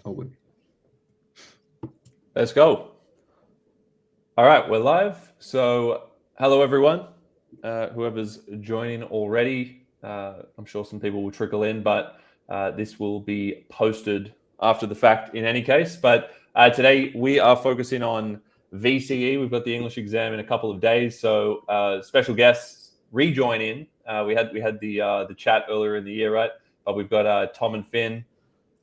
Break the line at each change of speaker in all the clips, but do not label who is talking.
All good.
Let's go. All right, we're live. So, hello everyone. Whoever's joining already, I'm sure some people will trickle in, but this will be posted after the fact in any case. But today we are focusing on VCE. We've got the English exam in a couple of days, so special guests rejoining. We had the chat earlier in the year, right? But we've got Tom and Finn,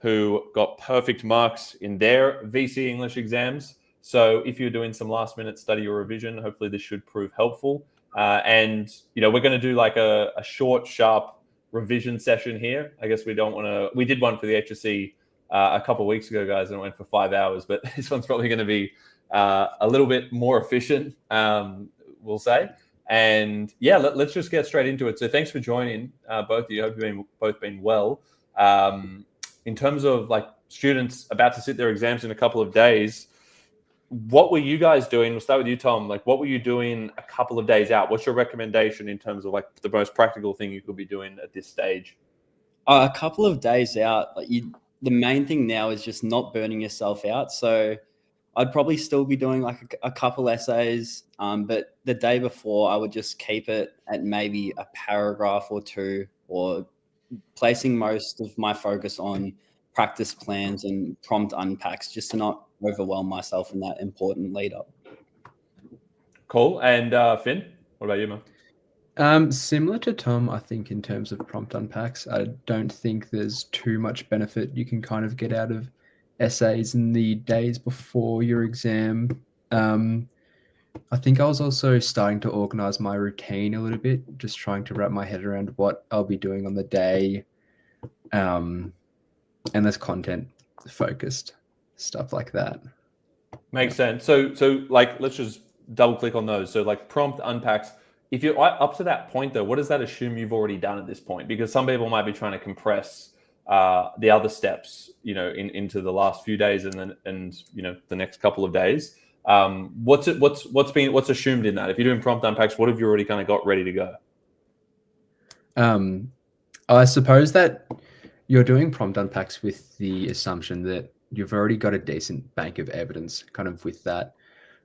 who got perfect marks in their VCE English exams. So if you're doing some last minute study or revision, hopefully this should prove helpful. And we're going to do like a short, sharp revision session here. I guess we did one for the HSC a couple of weeks ago, guys, and it went for 5 hours. But this one's probably going to be a little bit more efficient, we'll say. And yeah, let's just get straight into it. So thanks for joining, both of you. I hope you've both been well. In terms of like students about to sit their exams in a couple of days, what were you guys doing? We'll start with you, Tom. Like, what were you doing a couple of days out? What's your recommendation in terms of like the most practical thing you could be doing at this stage?
A couple of days out, the main thing now is just not burning yourself out. So I'd probably still be doing like a couple essays, but the day before I would just keep it at maybe a paragraph or two, or placing most of my focus on practice plans and prompt unpacks, just to not overwhelm myself in that important lead up.
Cool. And Finn, what about you, man?
Similar to Tom, I think in terms of prompt unpacks, I don't think there's too much benefit you can kind of get out of essays in the days before your exam. I think I was also starting to organize my routine a little bit, just trying to wrap my head around what I'll be doing on the day. And there's content focused stuff like that.
Makes sense. So like, let's just double click on those. So like prompt unpacks, if you're up to that point though, what does that assume you've already done at this point? Because some people might be trying to compress the other steps, into the last few days and the next couple of days. What's assumed in that? If you're doing prompt unpacks, what have you already kind of got ready to go?
I suppose that you're doing prompt unpacks with the assumption that you've already got a decent bank of evidence kind of with that.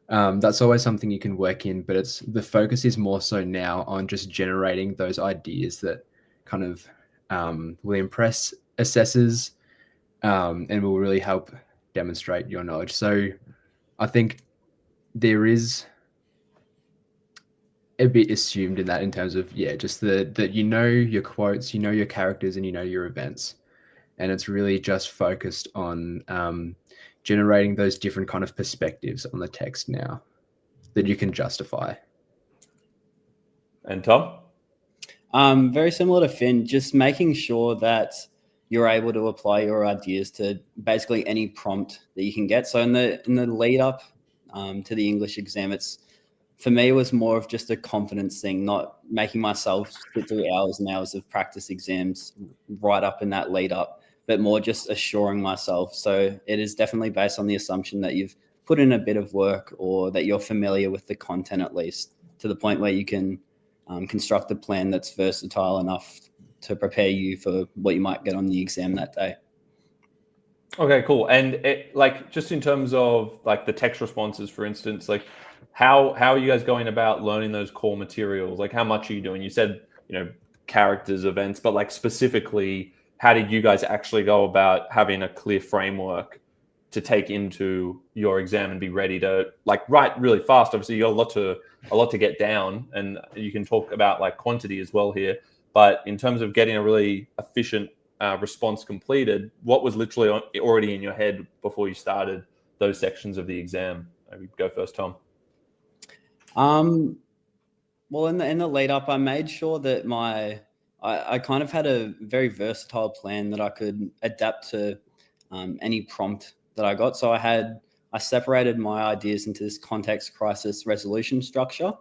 That's always something you can work in, but the focus is more so now on just generating those ideas that kind of will impress assessors and will really help demonstrate your knowledge. So I think there is a bit assumed in that, in terms of just that your quotes, your characters, and your events, and it's really just focused on generating those different kind of perspectives on the text now that you can justify.
And Tom?
Very similar to Finn, just making sure that you're able to apply your ideas to basically any prompt that you can get. So in the lead up to the English exam, for me, it was more of just a confidence thing, not making myself sit through hours and hours of practice exams right up in that lead up, but more just assuring myself. So it is definitely based on the assumption that you've put in a bit of work, or that you're familiar with the content, at least to the point where you can construct a plan that's versatile enough to prepare you for what you might get on the exam that day.
Okay, cool. And just in terms of like the text responses, for instance, like how are you guys going about learning those core materials? Like how much are you doing? You said, characters, events, but like specifically, how did you guys actually go about having a clear framework to take into your exam and be ready to like write really fast? Obviously, you got a lot to get down, and you can talk about like quantity as well here. But in terms of getting a really efficient response completed, what was literally already in your head before you started those sections of the exam? Maybe go first, Tom.
Well, in the lead up, I made sure that I kind of had a very versatile plan that I could adapt to any prompt that I got. So I separated my ideas into this context, crisis, resolution structure.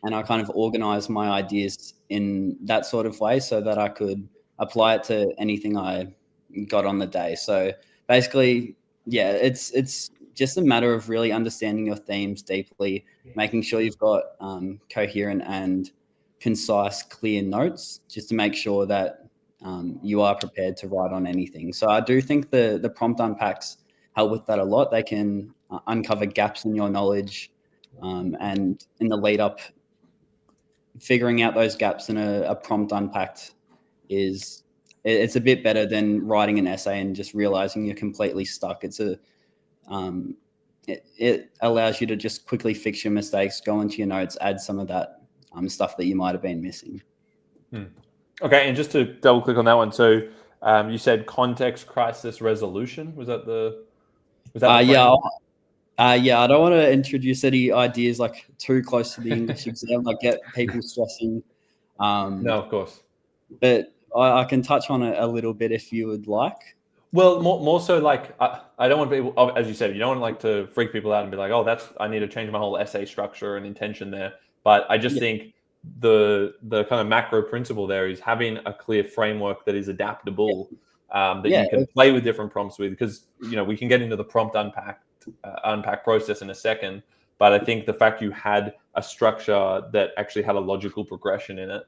And I kind of organized my ideas in that sort of way so that I could apply it to anything I got on the day. So basically, it's just a matter of really understanding your themes deeply, making sure you've got coherent and concise, clear notes, just to make sure that you are prepared to write on anything. So I do think the prompt unpacks help with that a lot. They can uncover gaps in your knowledge, and in the lead up, figuring out those gaps in a prompt unpacked it's a bit better than writing an essay and just realizing you're completely stuck. It allows you to just quickly fix your mistakes, go into your notes, add some of that stuff that you might have been missing.
Okay, and just to double click on that one, so you said context crisis resolution. Was that the
yeah. I don't want to introduce any ideas like too close to the English exam, like get people stressing.
No, of course.
But I can touch on it a little bit if you would like.
Well, more so like I don't want people, as you said, you don't want like to freak people out and be like, oh, I need to change my whole essay structure and intention there. But I just think the kind of macro principle there is having a clear framework that is adaptable, that you can play with different prompts with, because we can get into the prompt unpack process in a second. But I think the fact you had a structure that actually had a logical progression in it,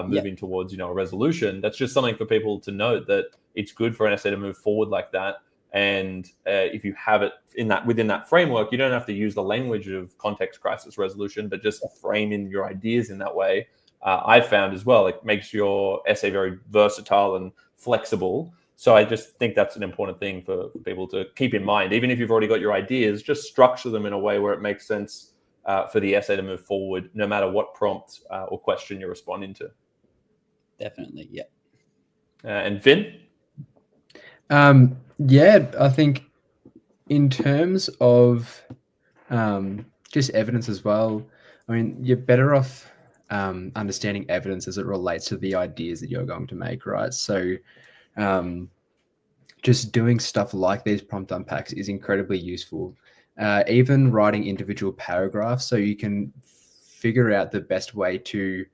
moving towards a resolution, that's just something for people to note, that it's good for an essay to move forward like that. And if you have it within that framework, you don't have to use the language of context crisis resolution, but just framing your ideas in that way. I've found as well, it makes your essay very versatile and flexible. So I just think that's an important thing for people to keep in mind. Even if you've already got your ideas, just structure them in a way where it makes sense for the essay to move forward, no matter what prompt or question you're responding to.
Definitely, yeah.
And Finn?
I think in terms of just evidence as well, I mean, you're better off understanding evidence as it relates to the ideas that you're going to make, right? So just doing stuff like these prompt unpacks is incredibly useful. Even writing individual paragraphs, so you can figure out the best way to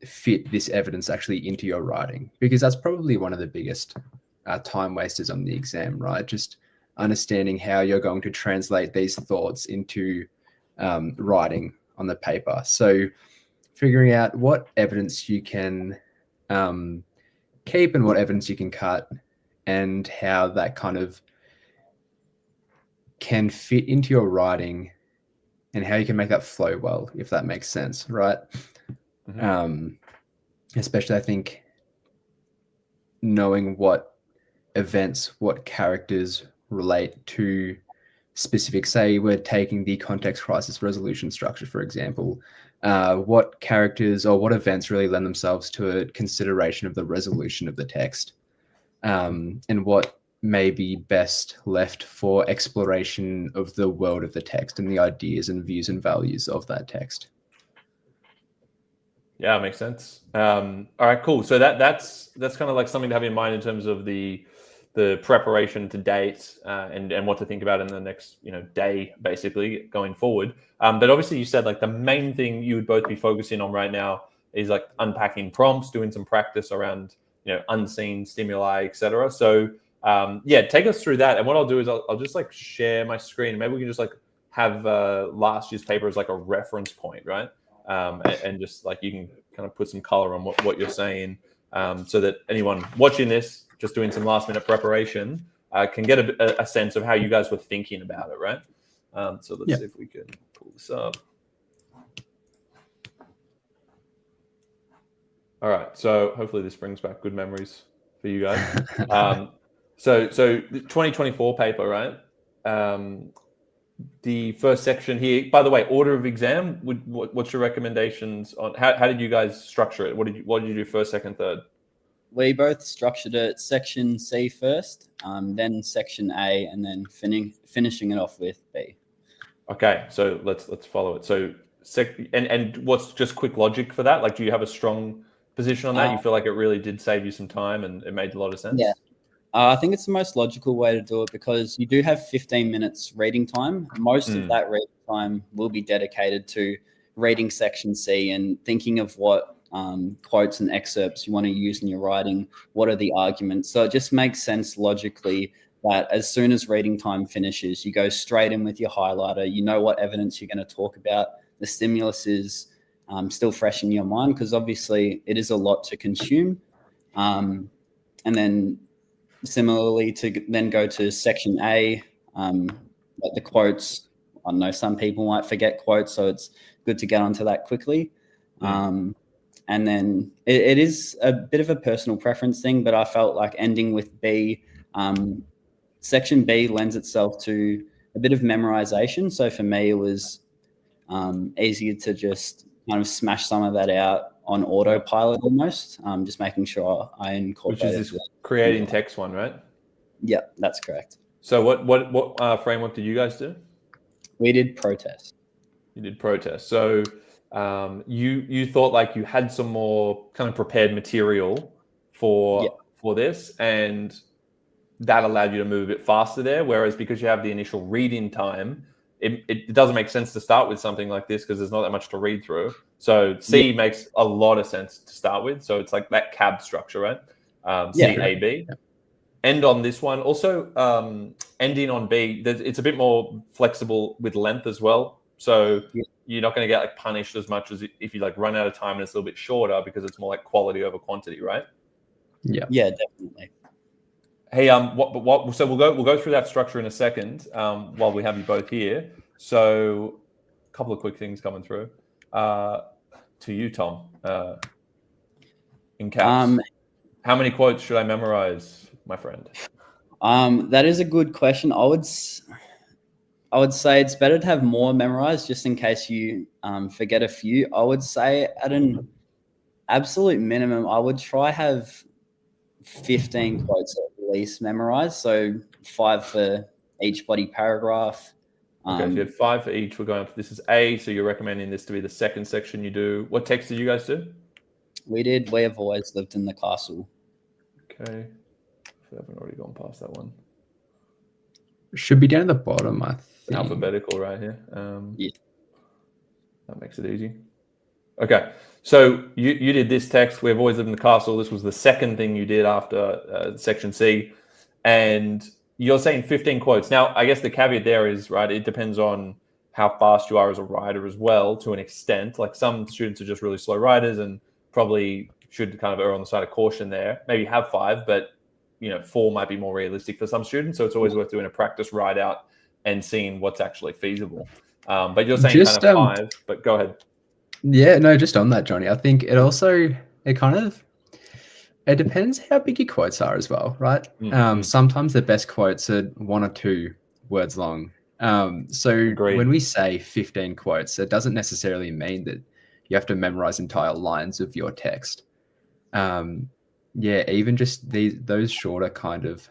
fit this evidence actually into your writing, because that's probably one of the biggest time wasters on the exam, right? Just understanding how you're going to translate these thoughts into writing on the paper. So figuring out what evidence you can keep and what evidence you can cut, and how that kind of can fit into your writing, and how you can make that flow well, if that makes sense, right? Especially, I think, knowing what events, what characters relate to specific, say we're taking the context crisis resolution structure, for example, what characters or what events really lend themselves to a consideration of the resolution of the text, and what may be best left for exploration of the world of the text and the ideas and views and values of that text.
Yeah, makes sense. All right, cool. So that's kind of like something to have in mind in terms of the preparation to date, and what to think about in the next day, basically going forward. But obviously, you said like the main thing you would both be focusing on right now is like unpacking prompts, doing some practice around unseen stimuli, etc. So take us through that. And what I'll do is I'll just like share my screen. Maybe we can just like have last year's paper as like a reference point, right? And just like you can kind of put some color on what you're saying, so that anyone watching this, just doing some last minute preparation, can get a sense of how you guys were thinking about it, right? So let's see if we can pull this up. All right, so hopefully this brings back good memories for you guys. So the 2024 paper, right? The first section here, by the way, order of exam, what's your recommendations on how did you guys structure it? What did you do first, second, third?
We both structured it section C first, then section A, and then finishing it off with B. Okay,
so let's follow it. So and what's just quick logic for that? Like, do you have a strong position on that? You feel like it really did save you some time and it made a lot of sense?
Yeah. I think it's the most logical way to do it, because you do have 15 minutes reading time. Most of that reading time will be dedicated to reading section C and thinking of what quotes and excerpts you want to use in your writing. What are the arguments? So it just makes sense logically that as soon as reading time finishes, you go straight in with your highlighter. You know what evidence you're going to talk about. The stimulus is still fresh in your mind, because obviously it is a lot to consume. And then similarly to then go to section A, like the quotes. I don't know, some people might forget quotes, so it's good to get onto that quickly. And then it is a bit of a personal preference thing, but I felt like ending with B, section B lends itself to a bit of memorization. So for me, it was easier to just kind of smash some of that out on autopilot almost, just making sure I incorporate.
Which is this creating text one, right?
Yeah, that's correct.
So what framework did you guys do?
We did protest.
You did protest. So you thought like you had some more kind of prepared material for this, and that allowed you to move a bit faster there. Whereas because you have the initial read-in time, it doesn't make sense to start with something like this because there's not that much to read through. So C makes a lot of sense to start with. So it's like that cab structure, right? C, A, B. End on this one. Also, ending on B, it's a bit more flexible with length as well. So you're not going to get like punished as much as if you like run out of time and it's a little bit shorter because it's more like quality over quantity, right?
Yeah, definitely.
Hey, so we'll go through that structure in a second while we have you both here. So a couple of quick things coming through. To you, Tom, in caps. How many quotes should I memorize, my friend?
That is a good question. I would say it's better to have more memorized just in case you forget a few. I would say at an absolute minimum, I would try have 15 quotes at least memorized. So 5 for each body paragraph.
Okay, so you have 5 for each. We're going up to, this is A, so you're recommending this to be the second section you do. What text did you guys do?
We did We Have Always Lived in the Castle.
Okay. If I haven't already gone past that one.
Should be down at the bottom, I think.
Alphabetical right here.
Yeah.
That makes it easy. Okay. So you did this text, We've Always Lived in the Castle. This was the second thing you did after section C. And you're saying 15 quotes. Now, I guess the caveat there is, right, it depends on how fast you are as a writer as well, to an extent. Like some students are just really slow writers and probably should kind of err on the side of caution there. Maybe have 5, but 4 might be more realistic for some students. So it's always worth doing a practice write out and seeing what's actually feasible. But you're saying just, kind of 5, but go ahead.
Yeah, no, just on that, Johnny. I think it depends how big your quotes are as well, right? Mm-hmm. Sometimes the best quotes are 1 or 2 words long. So Agreed. When we say 15 quotes, it doesn't necessarily mean that you have to memorize entire lines of your text. Even just those shorter kind of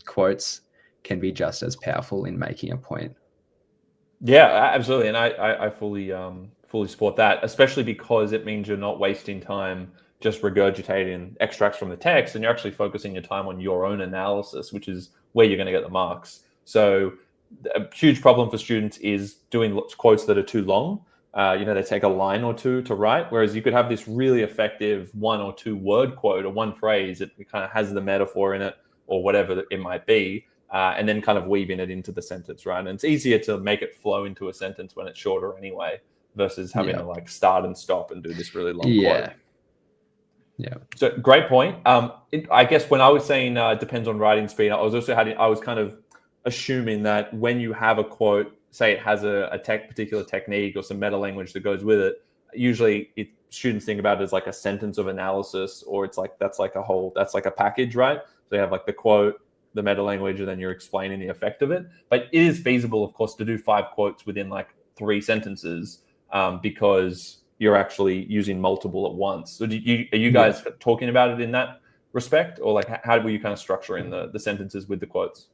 quotes can be just as powerful in making a point.
Yeah, absolutely. And I fully support that, especially because it means you're not wasting time just regurgitating extracts from the text, and you're actually focusing your time on your own analysis, which is where you're going to get the marks. So a huge problem for students is doing quotes that are too long. They take a line or 2 to write, whereas you could have this really effective 1 or 2 word quote or one phrase that kind of has the metaphor in it or whatever it might be, and then kind of weaving it into the sentence, right? And it's easier to make it flow into a sentence when it's shorter anyway, versus having to like start and stop and do this really long quote. Yeah. So great point. I guess when I was saying it depends on writing speed, I was kind of assuming that when you have a quote, say it has a particular technique or some meta language that goes with it, usually students think about it as like a sentence of analysis, or it's like that's like a package, right? So you have like the quote, the meta language, and then you're explaining the effect of it. But it is feasible, of course, to do 5 quotes within like 3 sentences because you're actually using multiple at once. So are you guys talking about it in that respect, or like how were you kind of structuring the sentences with the quotes?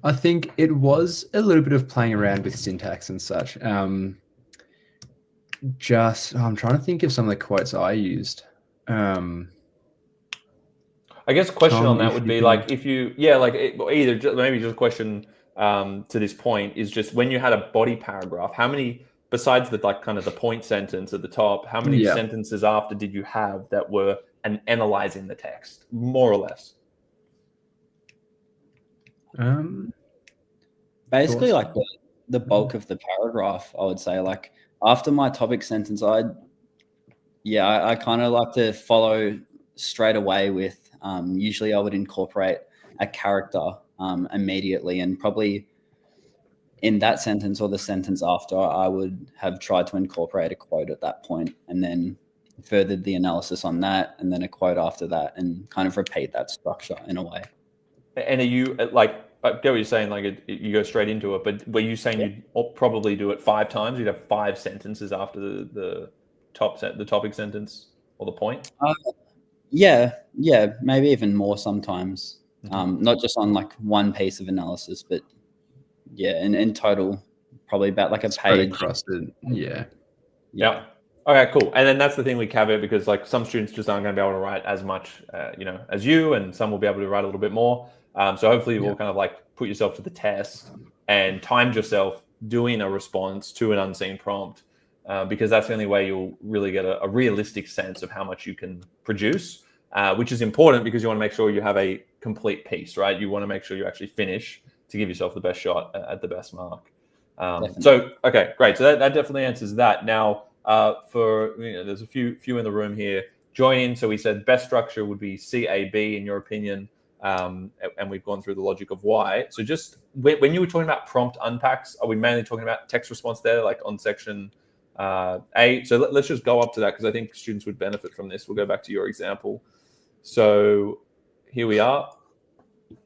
I think it was a little bit of playing around with syntax and such. I'm trying to think of some of the quotes I used. I
guess a question on that would be like maybe just a question to this point is just when you had a body paragraph, how many, besides the like kind of the point sentence at the top, how many sentences after did you have that were analyzing the text, more or less?
Basically like the bulk of the paragraph, I would say. Like after my topic sentence, I kind of like to follow straight away with, usually I would incorporate a character immediately, and probably in that sentence or the sentence after, I would have tried to incorporate a quote at that point, and then furthered the analysis on that, and then a quote after that, and kind of repeat that structure in a way.
And are you like, I get what you're saying, like you go straight into it, but were you saying you'd probably do it 5 times? You'd have 5 sentences after the topic sentence or the point?
Yeah, maybe even more sometimes. Not just on like one piece of analysis, but yeah, in total, probably about like a page.
Across it.
Yeah. Okay, cool. And then that's the thing we caveat, because like some students just aren't going to be able to write as much, as you, and some will be able to write a little bit more. So hopefully you will kind of like put yourself to the test and time yourself doing a response to an unseen prompt, because that's the only way you'll really get a realistic sense of how much you can produce, which is important because you want to make sure you have a complete piece, right? You want to make sure you actually finish to give yourself the best shot at the best mark. So, okay, great. So that definitely answers that. Now, for there's a few in the room here. Join in. So we said best structure would be CAB in your opinion, and we've gone through the logic of why. So just when you were talking about prompt unpacks, are we mainly talking about text response there, like on section A? So let's just go up to that, because I think students would benefit from this. We'll go back to your example. So here we are.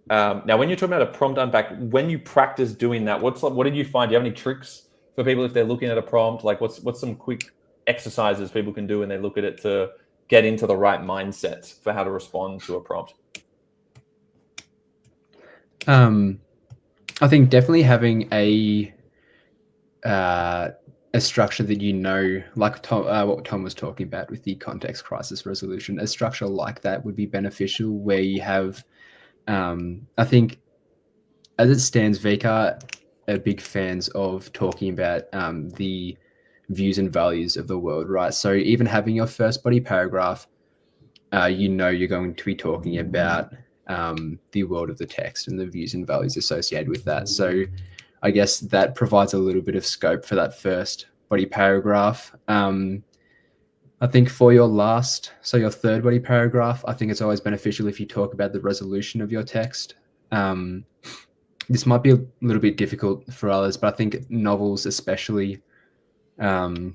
Now, when you're talking about a prompt unpack, when you practice doing that, what did you find? Do you have any tricks for people if they're looking at a prompt? Like, what's some quick exercises people can do when they look at it to get into the right mindset for how to respond to a prompt?
I think definitely having a structure that like what Tom was talking about with the context crisis resolution, a structure like that would be beneficial, where you have, I think, as it stands, VCA are big fans of talking about the views and values of the world, right? So even having your first body paragraph, you're going to be talking about the world of the text and the views and values associated with that. So I guess that provides a little bit of scope for that first body paragraph. I think for your third body paragraph, I think it's always beneficial if you talk about the resolution of your text. This might be a little bit difficult for others, but I think novels especially, because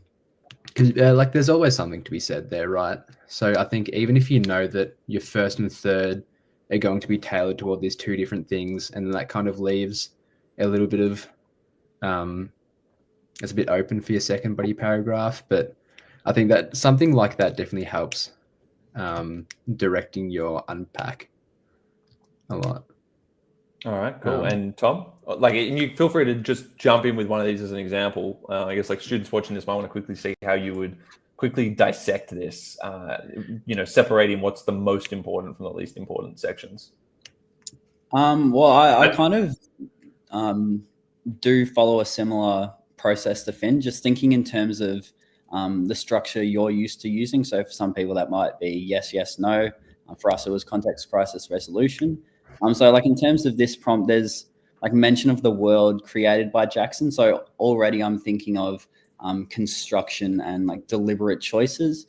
like there's always something to be said there, right? So I think even if you know that your first and third are going to be tailored toward these 2 different things, and then that kind of leaves a little bit of, it's a bit open for your second body paragraph. But I think that something like that definitely helps directing your unpack a lot.
All right, cool. And Tom, and you feel free to just jump in with one of these as an example. I guess like students watching this might want to quickly see how you would quickly dissect this, separating what's the most important from the least important sections.
Well, I kind of do follow a similar process to Finn, just thinking in terms of the structure you're used to using. So for some people that might be yes, yes, no. For us, it was context crisis resolution. So like in terms of this prompt, there's like mention of the world created by Jackson. So already I'm thinking of construction and like deliberate choices,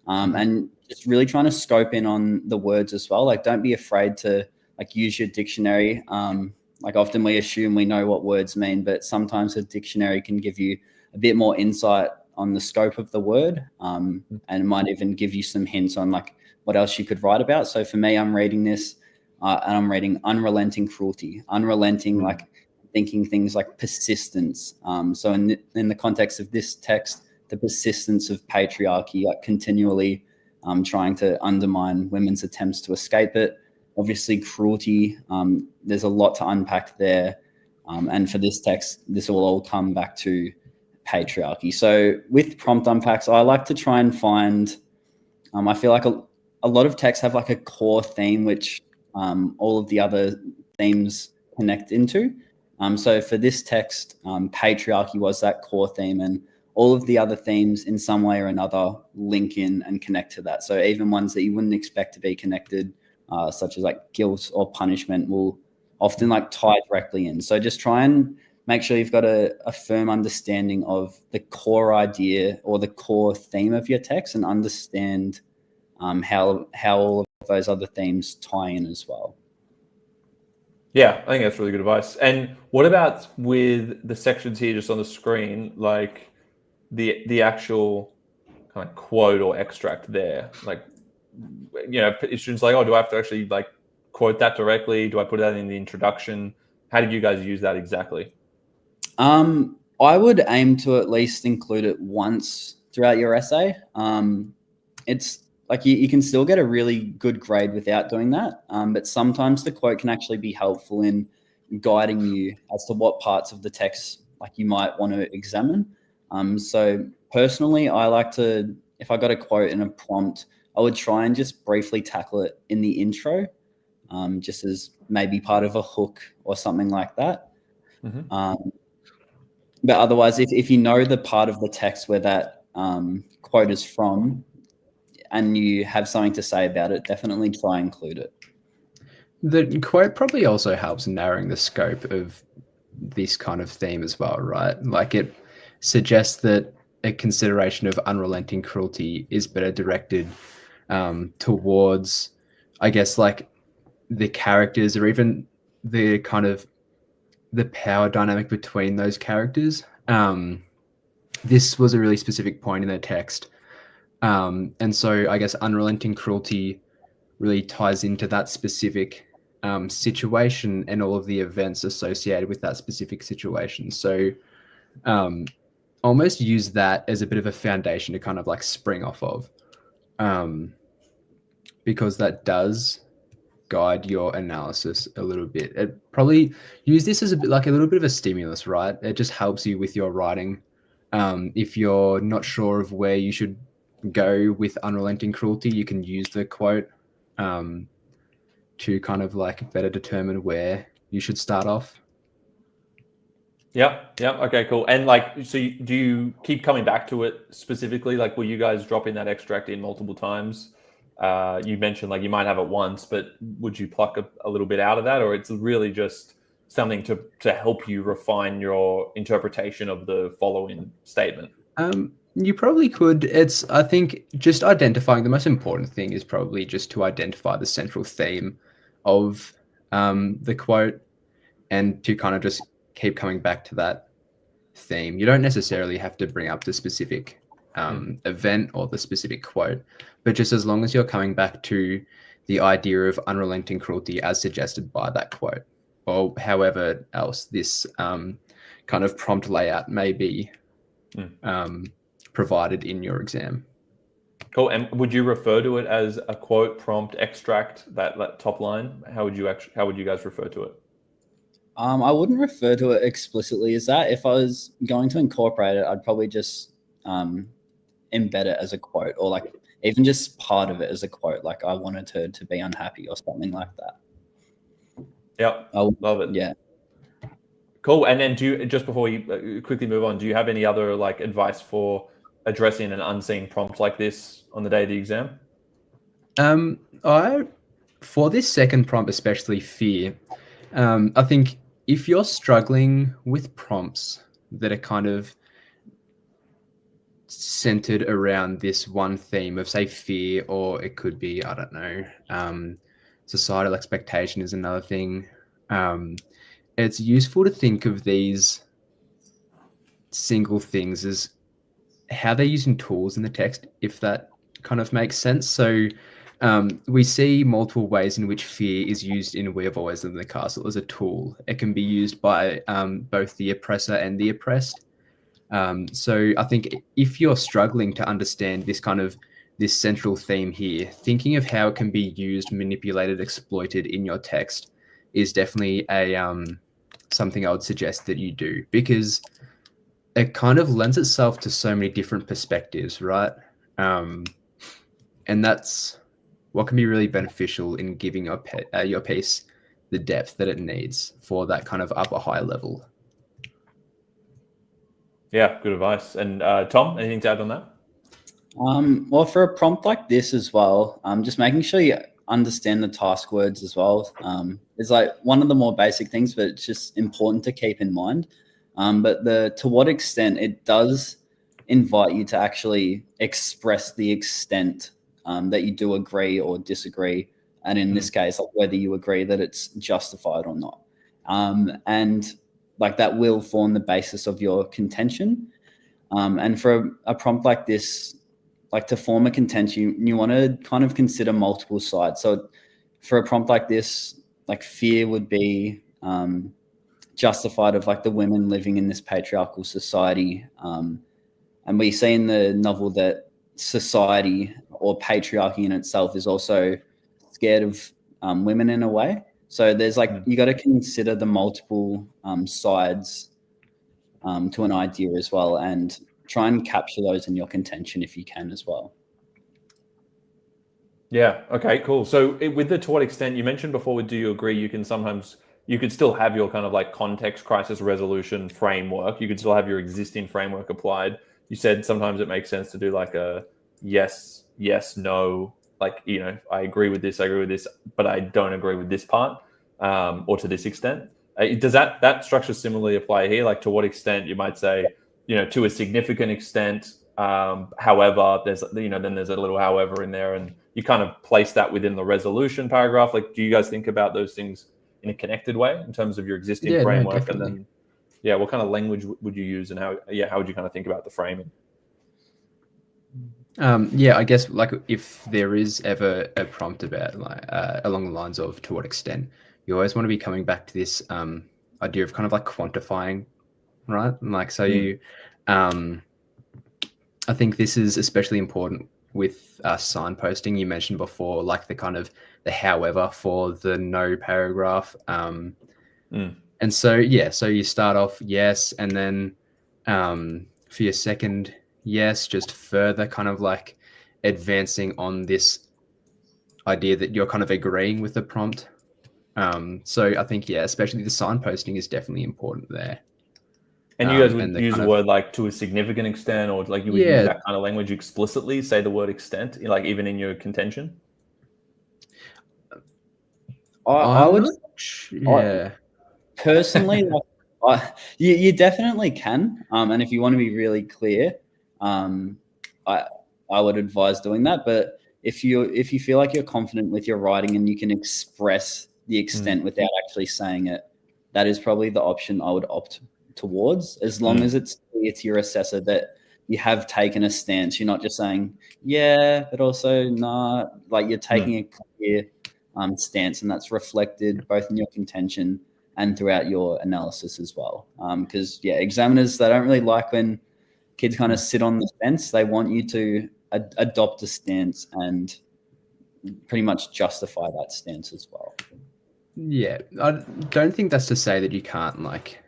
and just really trying to scope in on the words as well. Like don't be afraid to like use your dictionary. Like often we assume we know what words mean, but sometimes a dictionary can give you a bit more insight on the scope of the word, and it might even give you some hints on like what else you could write about. So for me, I'm reading this and I'm reading unrelenting cruelty, unrelenting, like thinking things like persistence. So in the context of this text, the persistence of patriarchy, like continually trying to undermine women's attempts to escape it. Obviously cruelty, there's a lot to unpack there. And for this text, this will all come back to patriarchy. So with prompt unpacks, I like to try and find, I feel like a lot of texts have like a core theme, which all of the other themes connect into. So for this text, patriarchy was that core theme, and all of the other themes in some way or another link in and connect to that. So even ones that you wouldn't expect to be connected, such as like guilt or punishment, will often like tie directly in. So just try and make sure you've got a firm understanding of the core idea or the core theme of your text, and understand how all of those other themes tie in as well.
Yeah, I think that's really good advice. And what about with the sections here just on the screen, like the actual kind of quote or extract there? Like, if students like, oh, do I have to actually like quote that directly? Do I put that in the introduction? How did you guys use that exactly?
I would aim to at least include it once throughout your essay. It's like you can still get a really good grade without doing that, but sometimes the quote can actually be helpful in guiding you as to what parts of the text like you might want to examine. So personally, I like to, if I got a quote in a prompt, I would try and just briefly tackle it in the intro, just as maybe part of a hook or something like that.
Mm-hmm.
But otherwise, if you know the part of the text where that quote is from and you have something to say about it, definitely try and include it.
The quote probably also helps in narrowing the scope of this kind of theme as well, right? Like it suggests that a consideration of unrelenting cruelty is better directed towards, I guess, like the characters or even the kind of the power dynamic between those characters. This was a really specific point in the text. And so I guess unrelenting cruelty really ties into that specific situation and all of the events associated with that specific situation. So almost use that as a bit of a foundation to kind of like spring off of, because that does guide your analysis a little bit. It probably use this as a bit like a little bit of a stimulus, right? It just helps you with your writing. If you're not sure of where you should go with unrelenting cruelty, you can use the quote to kind of like better determine where you should start off.
Yeah. Okay, cool. And like, so do you keep coming back to it specifically? Like, were you guys dropping that extract in multiple times? You mentioned like you might have it once, but would you pluck a little bit out of that, or it's really just something to help you refine your interpretation of the following statement?
You probably could. I think just identifying the most important thing is probably just to identify the central theme of the quote and to kind of just keep coming back to that theme. You don't necessarily have to bring up the specific event or the specific quote, but just as long as you're coming back to the idea of unrelenting cruelty as suggested by that quote, or however else this kind of prompt layout may be provided in your exam.
Cool. And would you refer to it as a quote, prompt, extract, that top line? How would you guys refer to it?
I wouldn't refer to it explicitly as that. If I was going to incorporate it, I'd probably just embed it as a quote, or like even just part of it as a quote. Like I wanted to be unhappy or something like that.
Yeah, love it.
Yeah.
Cool. And then just before you quickly move on, do you have any other like advice for addressing an unseen prompt like this on the day of the exam?
For this second prompt, especially fear, I think if you're struggling with prompts that are kind of centered around this one theme of, say, fear, or it could be, I don't know, societal expectation is another thing. It's useful to think of these single things as how they're using tools in the text, if that kind of makes sense. So we see multiple ways in which fear is used in We Have Always Lived in the Castle as a tool. It can be used by both the oppressor and the oppressed. So I think if you're struggling to understand this central theme here, thinking of how it can be used, manipulated, exploited in your text is definitely something I would suggest that you do, because it kind of lends itself to so many different perspectives, right? And that's what can be really beneficial in giving your piece the depth that it needs for that kind of upper high level.
Yeah, good advice. And Tom, anything to add on that?
Well, for a prompt like this as well, just making sure you understand the task words as well. It's like one of the more basic things, but it's just important to keep in mind. But to what extent it does invite you to actually express the extent that you do agree or disagree. And in this case, like whether you agree that it's justified or not. And like that will form the basis of your contention. And for a prompt like this, like to form a contention, you want to kind of consider multiple sides. So for a prompt like this, like fear would be justified of like the women living in this patriarchal society. And we see in the novel that society or patriarchy in itself is also scared of women in a way. So there's like, you got to consider the multiple sides to an idea as well, and try and capture those in your contention if you can as well.
Yeah. Okay, cool. So with the to what extent, you mentioned before with do you agree, you could still have your kind of like context crisis resolution framework. You could still have your existing framework applied. You said sometimes it makes sense to do like a yes, no, like, I agree with this, but I don't agree with this part, or to this extent. Does that structure similarly apply here? Like to what extent you might say, to a significant extent, however, then there's a little however in there, and you kind of place that within the resolution paragraph. Like, do you guys think about those things in a connected way in terms of your existing framework? And then, what kind of language would you use, and how would you kind of think about the framing?
I guess like if there is ever a prompt about like along the lines of to what extent, you always want to be coming back to this idea of kind of like quantifying, right? And like so you, I think this is especially important with signposting. You mentioned before, like the kind of the however for the no paragraph, and so so you start off yes, and then for your second yes, just further kind of like advancing on this idea that you're kind of agreeing with the prompt. So I think, especially the signposting is definitely important there.
And you guys would use a word like to a significant extent, or like you would use that kind of language explicitly, say the word extent, like even in your contention?
I would, personally, you definitely can. And if you want to be really clear, I would advise doing that. But if you feel like you're confident with your writing and you can express the extent without actually saying it, that is probably the option I would opt towards, as long as it's clear to your assessor that you have taken a stance. You're not just saying but also nah. Like you're taking a clear stance, and that's reflected both in your contention and throughout your analysis as well. Because examiners, they don't really like when kids kind of sit on the fence. They want you to adopt a stance and pretty much justify that stance as well.
Yeah, I don't think that's to say that you can't like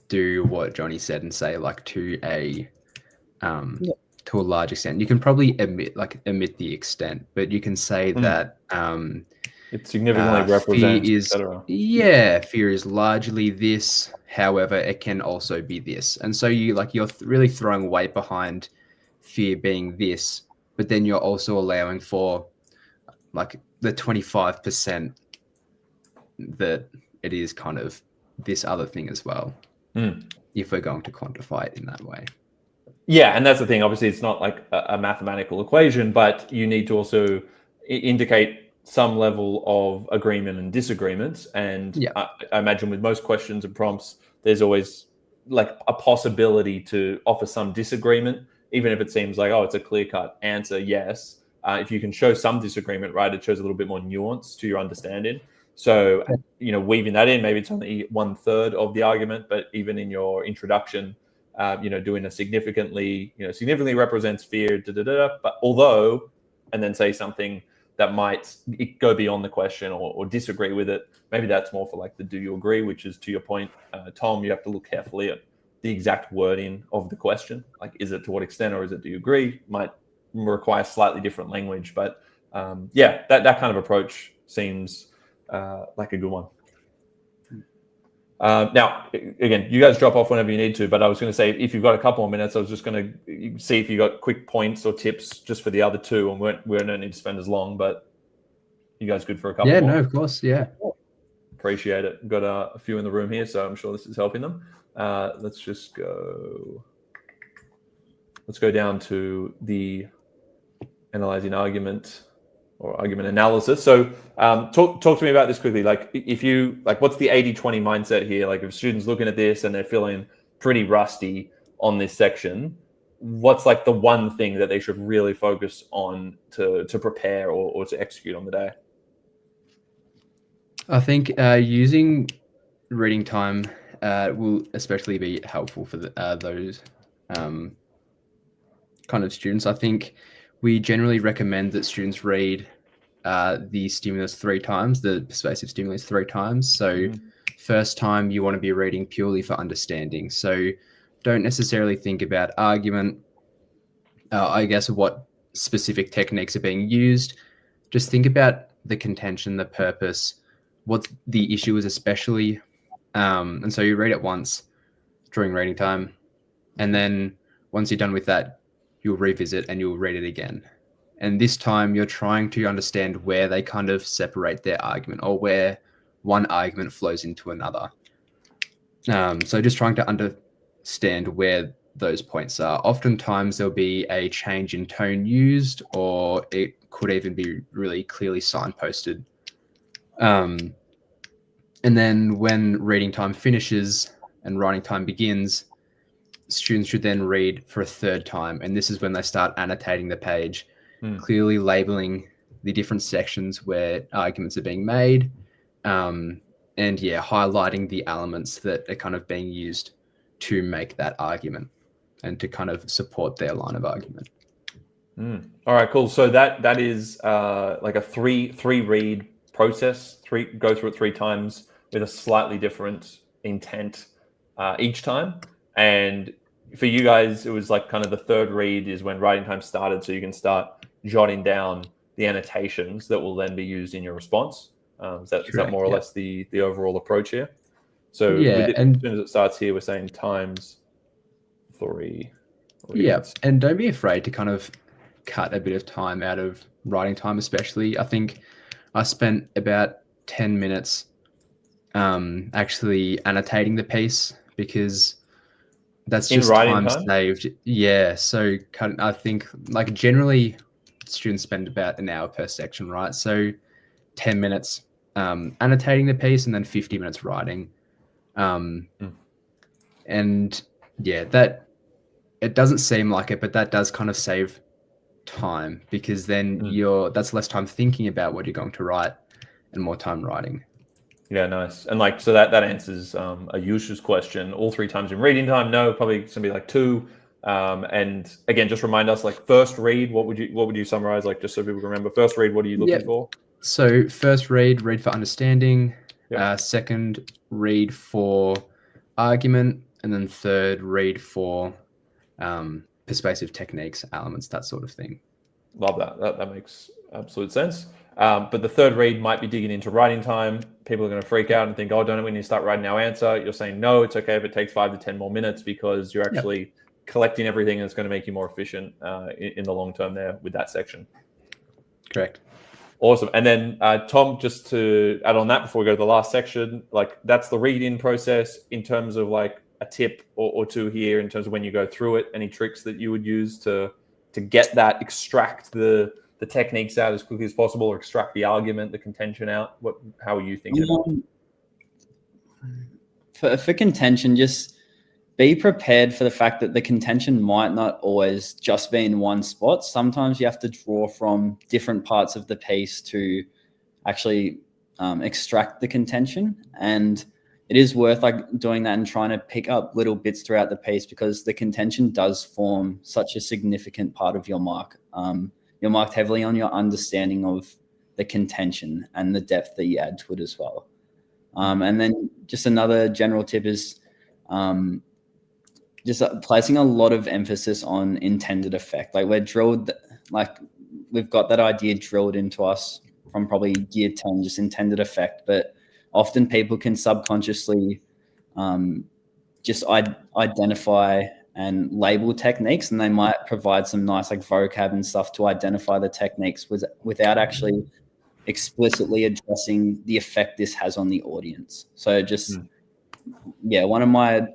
do what Johnny said and say like to a large extent. You can probably omit the extent, but you can say that
it significantly represents,
fear is largely this. However, it can also be this, and so you're really throwing weight behind fear being this, but then you're also allowing for like the 25% that it is kind of this other thing as well. If we're going to quantify it in that way.
Yeah, and that's the thing. Obviously, it's not like a mathematical equation, but you need to also indicate some level of agreement and disagreement. And I imagine with most questions and prompts, there's always like a possibility to offer some disagreement, even if it seems like, it's a clear-cut answer, yes. If you can show some disagreement, right, it shows a little bit more nuance to your understanding. So, weaving that in, maybe it's only 1/3 of the argument, but even in your introduction, doing a significantly represents fear, but although, and then say something that might go beyond the question or disagree with it. Maybe that's more for like the do you agree, which is to your point, Tom, you have to look carefully at the exact wording of the question. Like, is it to what extent or is it do you agree? Might require slightly different language, but that kind of approach seems like a good one. Now, again, you guys drop off whenever you need to, but I was going to say, if you've got a couple of minutes, I was just going to see if you got quick points or tips just for the other two, and we don't need to spend as long, but you guys good for a couple more?
No, of course, yeah.
Appreciate it. Got a few in the room here, so I'm sure this is helping them. Let's go down to the analyzing argument or argument analysis. So talk to me about this quickly. Like if you, like, what's the 80-20 mindset here? Like if a student's looking at this and they're feeling pretty rusty on this section, what's like the one thing that they should really focus on to prepare or to execute on the day?
I think using reading time will especially be helpful for those kind of students. I think we generally recommend that students read the stimulus 3 times, the persuasive stimulus 3 times. So first time you want to be reading purely for understanding. So don't necessarily think about argument, I guess what specific techniques are being used. Just think about the contention, the purpose, what the issue is especially. And so you read it once during reading time. And then once you're done with that, you'll revisit and you'll read it again. And this time you're trying to understand where they kind of separate their argument or where one argument flows into another. So just trying to understand where those points are. Oftentimes there'll be a change in tone used, or it could even be really clearly signposted. And then when reading time finishes and writing time begins, students should then read for a 3rd time. And this is when they start annotating the page, clearly labeling the different sections where arguments are being made, and highlighting the elements that are kind of being used to make that argument and to kind of support their line of argument.
All right, cool. So that is like a three read process. Go through it 3 times with a slightly different intent each time. And for you guys, it was like kind of the 3rd read is when writing time started, so you can start jotting down the annotations that will then be used in your response. Is that more or less the overall approach here? So as soon as it starts here, we're saying times 3 reads.
Yeah, and don't be afraid to kind of cut a bit of time out of writing time, especially. I think I spent about 10 minutes actually annotating the piece, because that's just time saved. Yeah, so I think like generally students spend about an hour per section, right? So 10 minutes annotating the piece and then 50 minutes writing. And that it doesn't seem like it, but that does kind of save time, because then that's less time thinking about what you're going to write and more time writing.
Yeah, nice. And like, so that answers a Yusha's question. All 3 times in reading time? No, probably it's gonna be like 2. And again, just remind us, like, first read, what would you summarize, like, just so people can remember? First read, what are you looking for?
So first read for understanding. Second read for argument, and then 3rd read for persuasive techniques, elements, that sort of thing.
Love that. That makes absolute sense. But the 3rd read might be digging into writing time. People are going to freak out and think, oh, don't we need to start writing our answer? You're saying, no, it's okay if it takes 5 to 10 more minutes, because you're actually collecting everything, and it's going to make you more efficient in the long term there with that section.
Correct.
Awesome. And then Tom, just to add on that before we go to the last section, like, that's the read-in process. In terms of like a tip or 2 here, in terms of when you go through it, any tricks that you would use to get that, extract the techniques out as quickly as possible, or extract the argument, the contention out? How are you thinking about it?
For contention, just be prepared for the fact that the contention might not always just be in one spot. Sometimes you have to draw from different parts of the piece to actually extract the contention. And it is worth like doing that and trying to pick up little bits throughout the piece, because the contention does form such a significant part of your mark. You're marked heavily on your understanding of the contention and the depth that you add to it as well. And then just another general tip is just placing a lot of emphasis on intended effect. Like, we're drilled, like we've got that idea drilled into us from probably year 10, just intended effect. But often people can subconsciously just identify and label techniques, and they might provide some nice like vocab and stuff to identify the techniques without actually explicitly addressing the effect this has on the audience. So just, one of my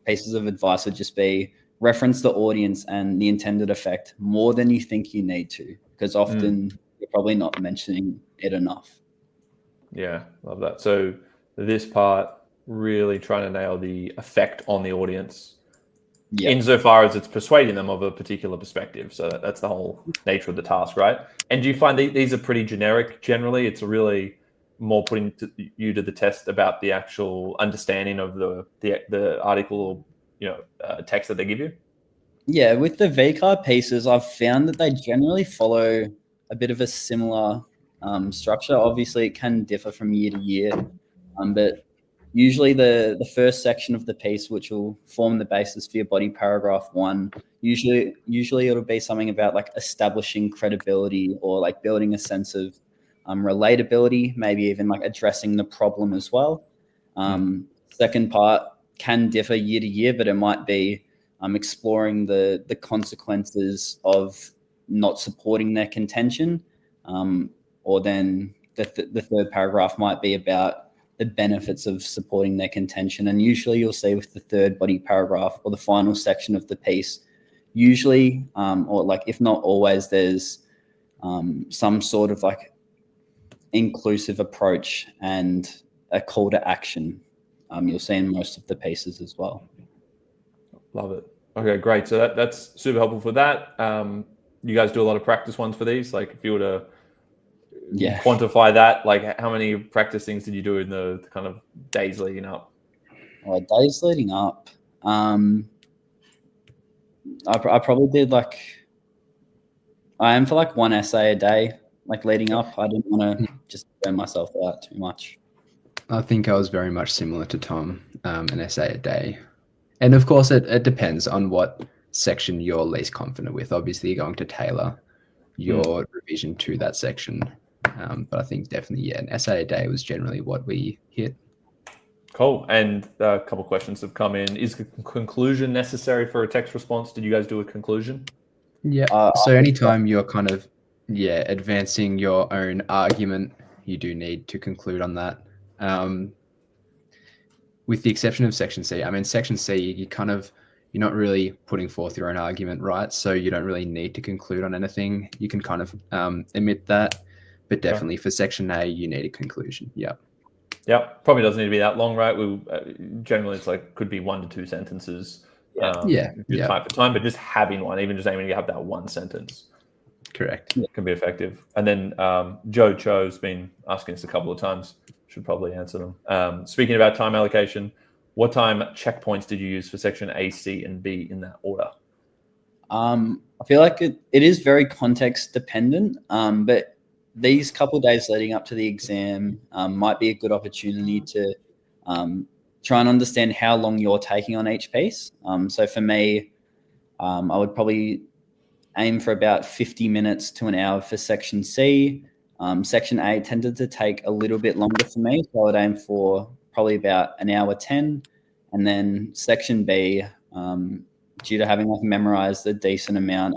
pieces of advice would just be reference the audience and the intended effect more than you think you need to, because often you're probably not mentioning it enough.
Yeah, love that. So this part, really trying to nail the effect on the audience, insofar as it's persuading them of a particular perspective. So that's the whole nature of the task, right? And do you find these are pretty generic generally? It's really more putting you to the test about the actual understanding of the article or text that they give you?
Yeah, with the VCAR pieces, I've found that they generally follow a bit of a similar structure. Obviously, it can differ from year to year, but usually the first section of the piece, which will form the basis for your body paragraph 1, usually it'll be something about like establishing credibility or like building a sense of relatability, maybe even like addressing the problem as well. Second part can differ year to year, but it might be exploring the consequences of not supporting their contention, or then the third paragraph might be about the benefits of supporting their contention. And usually you'll see with the third body paragraph or the final section of the piece, usually, or like if not always, there's some sort of like inclusive approach and a call to action. You'll see in most of the pieces as well.
Love it. Okay, great. So that's super helpful for that. You guys do a lot of practice ones for these? Like if you were to quantify that, like how many practice things did you do in the kind of days leading up?
Days leading up, I probably did I aim for like 1 essay a day, like leading up. I didn't want to just burn myself out too much.
I think I was very much similar to Tom, an essay a day. And of course, it depends on what section you're least confident with. Obviously, you're going to tailor your revision to that section. But I think definitely, an essay a day was generally what we hit.
Cool. And a couple of questions have come in. Is a conclusion necessary for a text response? Did you guys do a conclusion?
Yeah. So anytime you're kind of, advancing your own argument, you do need to conclude on that. With the exception of section C. I mean, section C, you're not really putting forth your own argument, right? So you don't really need to conclude on anything. You can kind of omit that. But definitely for section A, you need a conclusion. Yeah.
Probably doesn't need to be that long, right? Generally, it's like could be 1 to 2 sentences. Time for time, but just having one, even just aiming to have that one sentence.
Correct.
Can be effective. And then Joe Cho's been asking us a couple of times. Should probably answer them. Speaking about time allocation, what time checkpoints did you use for section A, C, and B in that order?
I feel like it is very context dependent, but these couple of days leading up to the exam might be a good opportunity to try and understand how long you're taking on each piece. So for me, I would probably aim for about 50 minutes to an hour for section C. Section A tended to take a little bit longer for me, so I would aim for probably about 1 hour 10. And then section B, due to having memorized a decent amount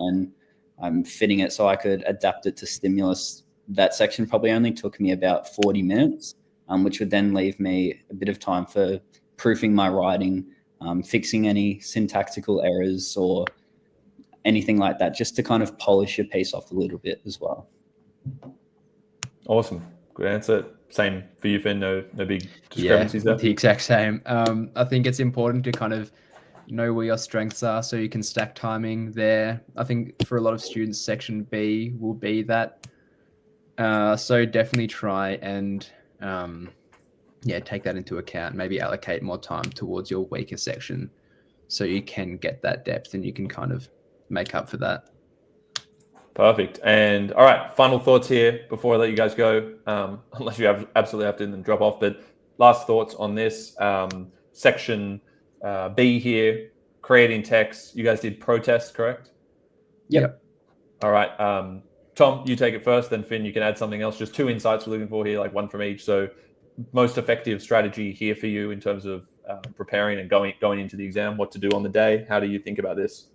and fitting it so I could adapt it to stimulus, that section probably only took me about 40 minutes, which would then leave me a bit of time for proofing my writing, fixing any syntactical errors or anything like that, just to kind of polish your piece off a little bit as well.
Awesome. Good answer. Same for you, Finn. No big discrepancies there?
The exact same. I think it's important to kind of know where your strengths are so you can stack timing there. I think for a lot of students, section B will be that. So definitely try and take that into account. Maybe allocate more time towards your weaker section so you can get that depth and you can kind of make up for that.
Perfect. And all right, final thoughts here before I let you guys go, unless you absolutely have to then drop off. But last thoughts on this section B here, creating text. You guys did protest, correct?
Yep.
All right. Tom, you take it first. Then Finn, you can add something else. Just 2 insights we're looking for here, like one from each. So most effective strategy here for you in terms of preparing and going into the exam, what to do on the day. How do you think about this?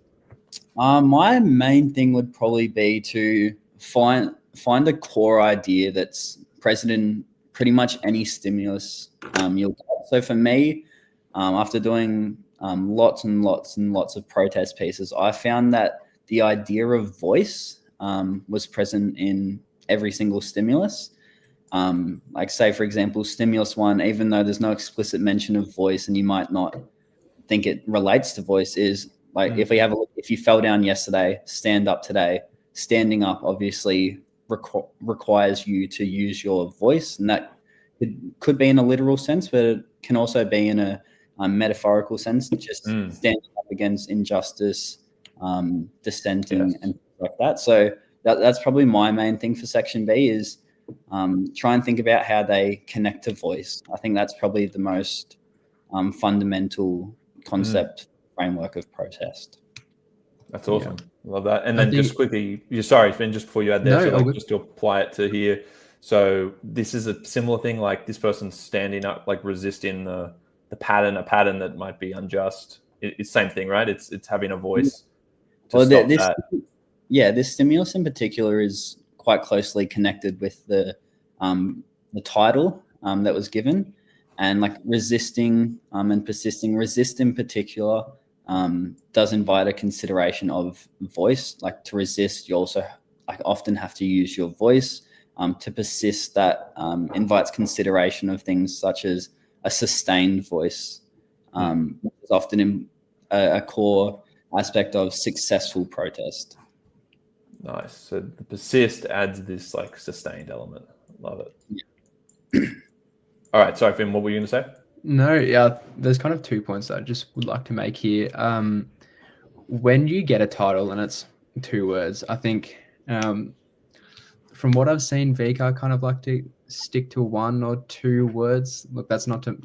My main thing would probably be to find a core idea that's present in pretty much any stimulus you'll get. So for me, after doing lots and lots and lots of protest pieces, I found that the idea of voice was present in every single stimulus. Like say, for example, stimulus 1, even though there's no explicit mention of voice and you might not think it relates to voice, is like if we have a look, if you fell down yesterday, stand up today. Standing up obviously requires you to use your voice, and that could be in a literal sense, but it can also be in a metaphorical sense, just standing up against injustice, dissenting, and things like that. So that's probably my main thing for section B is try and think about how they connect to voice. I think that's probably the most fundamental concept framework of protest.
That's awesome. Love that. And then just quickly, sorry, Finn, just before you add there, just to apply it to here. So this is a similar thing, like this person's standing up, like resisting the pattern, a pattern that might be unjust. It's same thing, right? It's having a voice.
This stimulus in particular is quite closely connected with the title that was given, and like resisting and persisting. Resist in particular does invite a consideration of voice. Like to resist, you also often have to use your voice. To persist, that invites consideration of things such as a sustained voice, which is often a core aspect of successful protest.
Nice. So the persist adds this like sustained element. Love it. Yeah. All right. Sorry, Finn, what were you going to say?
No, yeah, there's kind of 2 points that I just would like to make here. When you get a title and it's 2 words, I think from what I've seen, VCA kind of like to stick to 1 or 2 words. Look, that's not to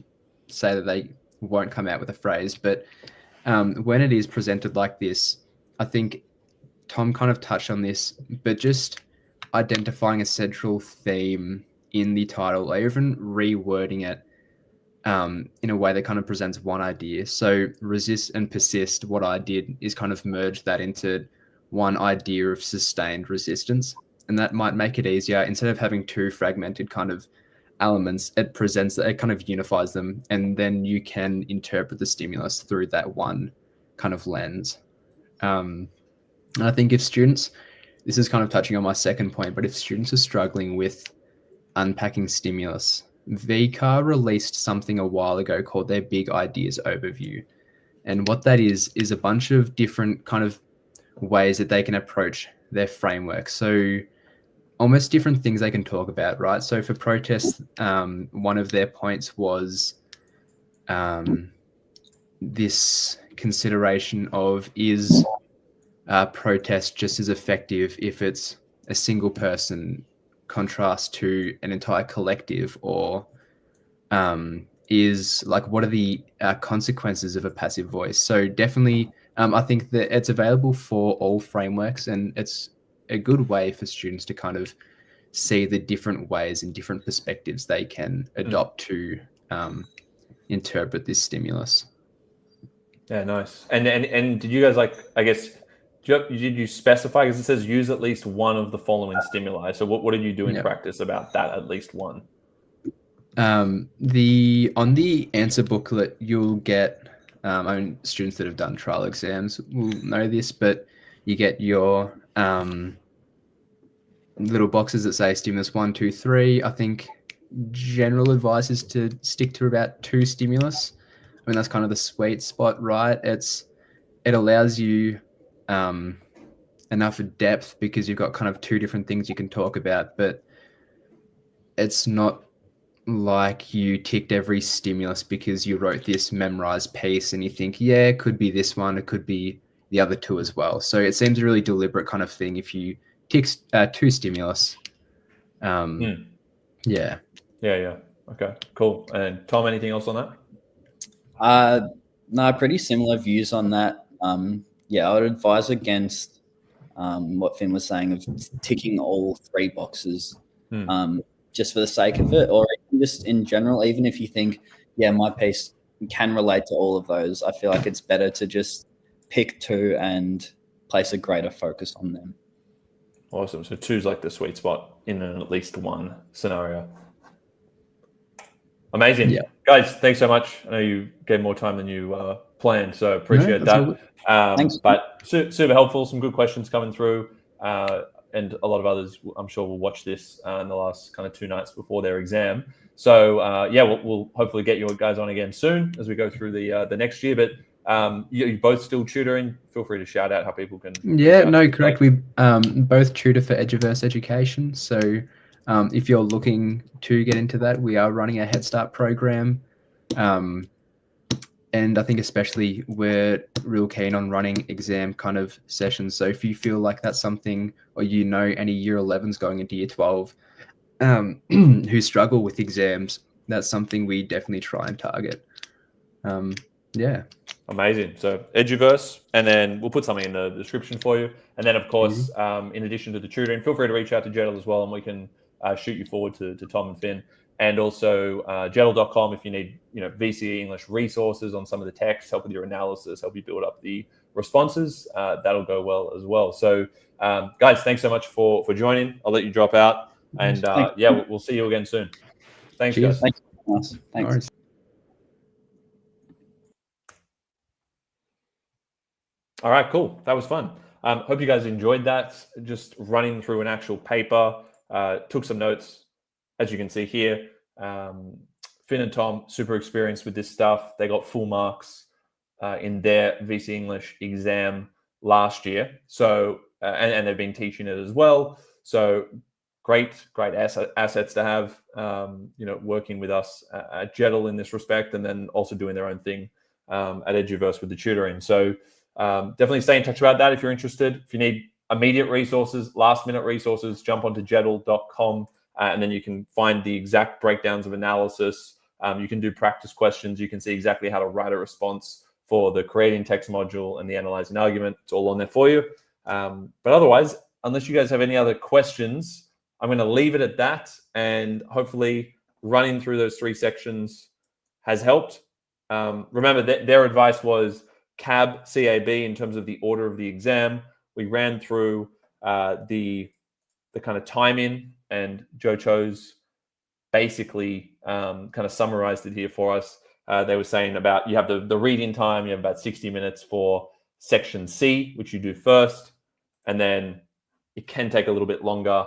say that they won't come out with a phrase, but when it is presented like this, I think Tom kind of touched on this, but just identifying a central theme in the title or even rewording it in a way that kind of presents one idea. So resist and persist, what I did is kind of merge that into one idea of sustained resistance. And that might make it easier. Instead of having 2 fragmented kind of elements, it kind of unifies them. And then you can interpret the stimulus through that one kind of lens. And I think if students, this is kind of touching on my second point, but if students are struggling with unpacking stimulus, VCAR released something a while ago called their Big Ideas Overview. And what that is a bunch of different kind of ways that they can approach their framework. So almost different things they can talk about, right? So for protests, one of their points was this consideration of is protest just as effective if it's a single person contrast to an entire collective, or is like what are the consequences of a passive voice? So definitely I think that it's available for all frameworks, and it's a good way for students to kind of see the different ways and different perspectives they can adopt to interpret this stimulus.
Yeah, nice. And did you guys did you specify, because it says use at least one of the following stimuli? So what did you do in practice about that at least one?
On the answer booklet, you'll get, students that have done trial exams will know this, but you get your little boxes that say stimulus 1, 2, 3. I think general advice is to stick to about 2 stimulus. I mean, that's kind of the sweet spot, right? It allows you enough depth because you've got kind of 2 different things you can talk about, but it's not like you ticked every stimulus because you wrote this memorized piece and you think, yeah, it could be this one, it could be the other 2 as well. So it seems a really deliberate kind of thing if you tick 2 stimulus. Yeah.
Okay, cool. And Tom, anything else on that?
No, pretty similar views on that. I would advise against what Finn was saying of ticking all 3 boxes just for the sake of it, or even just in general, even if you think, yeah, my piece can relate to all of those, I feel like it's better to just pick 2 and place a greater focus on them.
Awesome. So 2's like the sweet spot in at least one scenario. Amazing.
Yeah.
Guys, thanks so much. I know you gave more time than you planned, so appreciate that.
Thanks.
But super helpful. Some good questions coming through. and a lot of others, I'm sure, will watch this in the last kind of 2 nights before their exam. So yeah, we'll hopefully get you guys on again soon as we go through the next year. But you both still tutoring. Feel free to shout out how people can.
Yeah, no, correct. We both tutor for Eduverse Education. So if you're looking to get into that, we are running a Head Start program. And I think especially we're real keen on running exam kind of sessions. So if you feel like that's something, or any year 11s going into year 12 who struggle with exams, that's something we definitely try and target. Yeah.
Amazing. So Eduverse, and then we'll put something in the description for you. And then, of course, in addition to the tutoring, feel free to reach out to JeddAI as well, and we can shoot you forward to Tom and Finn. And also JeddAI.com if you need VCE English resources on some of the text, help with your analysis, help you build up the responses. That'll go well as well. So guys, thanks so much for joining. I'll let you drop out, and yeah, we'll see you again soon. Thanks,
Cheers.
guys.
Thanks. Thanks.
All right, cool. That was fun. Hope you guys enjoyed that. Just running through an actual paper, took some notes. As you can see here, Finn and Tom, super experienced with this stuff. They got full marks in their VCE English exam last year. So, and they've been teaching it as well. So great assets to have, working with us at JeddAI in this respect, and then also doing their own thing at Eduverse with the tutoring. So definitely stay in touch about that if you're interested. If you need immediate resources, last minute resources, jump onto JeddAI.com. And then you can find the exact breakdowns of analysis. You can do practice questions. You can see exactly how to write a response for the creating text module and the analyzing argument. It's all on there for you. But otherwise, unless you guys have any other questions, I'm going to leave it at that. And hopefully running through those 3 sections has helped. Remember that their advice was CAB, CAB in terms of the order of the exam. We ran through the kind of timing, and Joe Cho's basically kind of summarized it here for us. They were saying about you have the reading time, you have about 60 minutes for section C, which you do first, and then it can take a little bit longer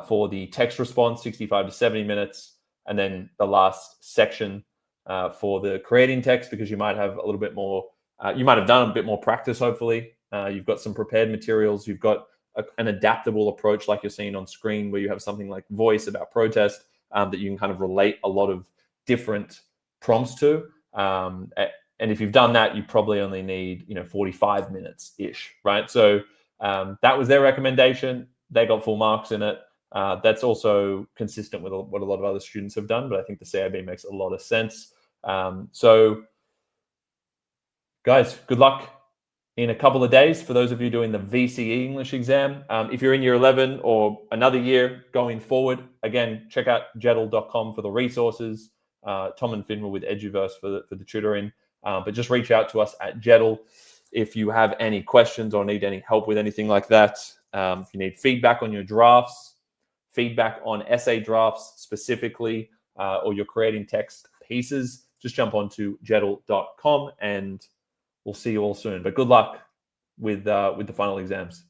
for the text response, 65 to 70 minutes, and then the last section for the creating text, because you might have a little bit more, you might have done a bit more practice, hopefully. You've got some prepared materials, you've got an adaptable approach like you're seeing on screen, where you have something like voice about protest that you can kind of relate a lot of different prompts to. And if you've done that, you probably only need 45 minutes ish, right? So that was their recommendation. They got full marks in it. That's also consistent with what a lot of other students have done, but I think the CAB makes a lot of sense. So guys, good luck in a couple of days for those of you doing the VCE English exam. If you're in year 11 or another year going forward, again, check out JeddAI.com for the resources. Tom and Finn were with Eduverse for the tutoring, but just reach out to us at JeddAI if you have any questions or need any help with anything like that. If you need feedback on your drafts, feedback on essay drafts specifically, or you're creating text pieces, just jump onto JeddAI.com and we'll see you all soon. But good luck with the final exams.